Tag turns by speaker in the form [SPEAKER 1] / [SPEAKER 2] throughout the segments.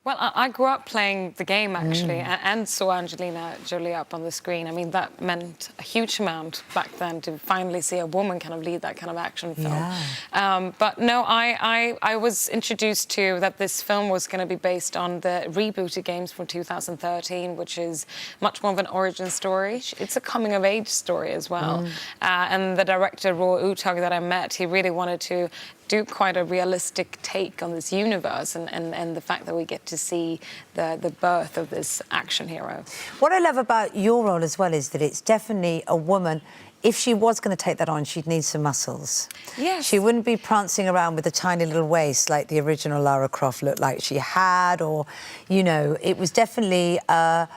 [SPEAKER 1] Well, I grew up playing the game, actually, and saw Angelina Jolie up on the screen. I mean, that meant a huge amount back then to finally see a woman kind of lead that kind of action film.
[SPEAKER 2] Yeah.
[SPEAKER 1] But no, I was introduced to that this film was going to be based on the rebooted games from 2013, which is much more of an origin story. It's a coming-of-age story as well. And the director, Roar Uthaug, that I met, he really wanted to do quite a realistic take on this universe and the fact that we get to see the birth of this action hero.
[SPEAKER 2] What I love about your role as well is that it's definitely a woman. If she was going to take that on, she'd need some muscles.
[SPEAKER 1] Yes.
[SPEAKER 2] She wouldn't be prancing around with a tiny little waist like the original Lara Croft looked like she had, or, you know, it was definitely a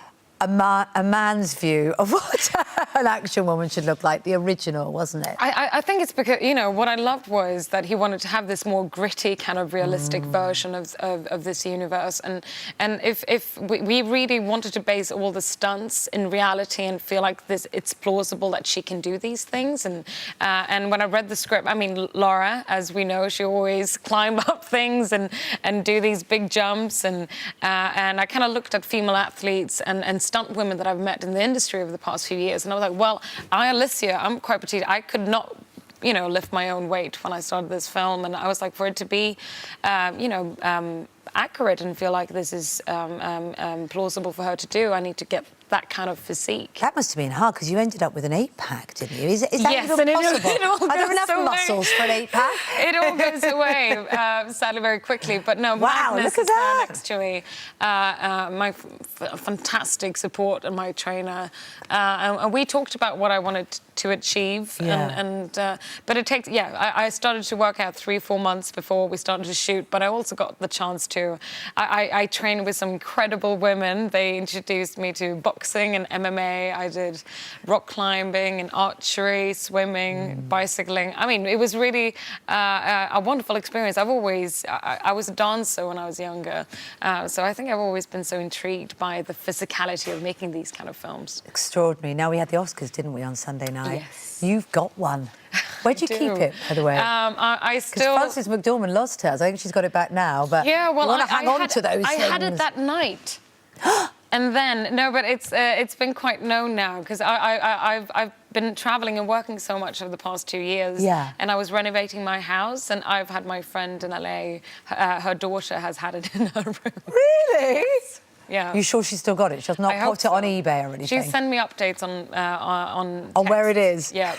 [SPEAKER 2] man's view of what an action woman should look like, the original, wasn't it?
[SPEAKER 1] I think it's because, you know, what I loved was that he wanted to have this more gritty kind of realistic version of this universe. And if we really wanted to base all the stunts in reality and feel like it's plausible that she can do these things. And when I read the script, I mean, Laura, as we know, she always climb up things and do these big jumps. And I kind of looked at female athletes and stunt women that I've met in the industry over the past few years, and I was like, well, Alicia, I'm quite petite. I could not, you know, lift my own weight when I started this film, and I was like, for it to be, you know, accurate and feel like this is plausible for her to do, I need to get that kind of physique.
[SPEAKER 2] That must have been hard, because you ended up with an 8-pack, didn't you? Is that
[SPEAKER 1] yes,
[SPEAKER 2] even possible?
[SPEAKER 1] It all
[SPEAKER 2] Are there enough
[SPEAKER 1] away.
[SPEAKER 2] muscles for an 8-pack?
[SPEAKER 1] It all goes away, sadly, very quickly. But no,
[SPEAKER 2] wow,
[SPEAKER 1] Magnus
[SPEAKER 2] look at that.
[SPEAKER 1] Next to me, my fantastic support and my trainer. And we talked about what I wanted to achieve.
[SPEAKER 2] Yeah.
[SPEAKER 1] But it takes, I started to work out 3-4 months before we started to shoot, but I also got the chance to, I trained with some incredible women. They introduced me to boxing and MMA. I did rock climbing and archery, swimming, bicycling. I mean, it was really a wonderful experience. I was a dancer when I was younger, so I think I've always been so intrigued by the physicality of making these kind of films.
[SPEAKER 2] Extraordinary. Now, we had the Oscars, didn't we, on Sunday night?
[SPEAKER 1] Yes.
[SPEAKER 2] You've got one. Where'd you keep it, by the way?
[SPEAKER 1] I still...
[SPEAKER 2] Frances McDormand lost hers. I think she's got it back now, but
[SPEAKER 1] yeah, well,
[SPEAKER 2] you want to hang on to those
[SPEAKER 1] I
[SPEAKER 2] things.
[SPEAKER 1] had it that night. And then, no, but it's been quite known now, because I've been travelling and working so much over the past 2 years.
[SPEAKER 2] Yeah.
[SPEAKER 1] And I was renovating my house, and I've had my friend in LA, her daughter has had it in her room.
[SPEAKER 2] Really?
[SPEAKER 1] Yeah.
[SPEAKER 2] You sure she's still got it? She's not put it on eBay or anything?
[SPEAKER 1] She sent me updates on
[SPEAKER 2] where it is?
[SPEAKER 1] Yeah.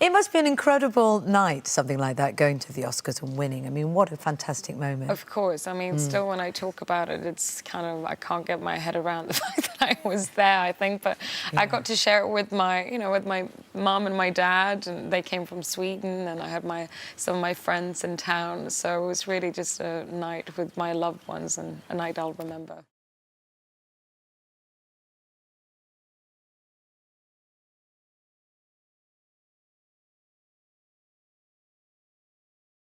[SPEAKER 2] It must be an incredible night, something like that, going to the Oscars and winning. I mean, what a fantastic moment.
[SPEAKER 1] Of course. I mean, still when I talk about it, it's kind of, I can't get my head around the fact that I was there, I think. But I got to share it with my, you know, with my mum and my dad, and they came from Sweden, and I had some of my friends in town. So it was really just a night with my loved ones, and a night I'll remember.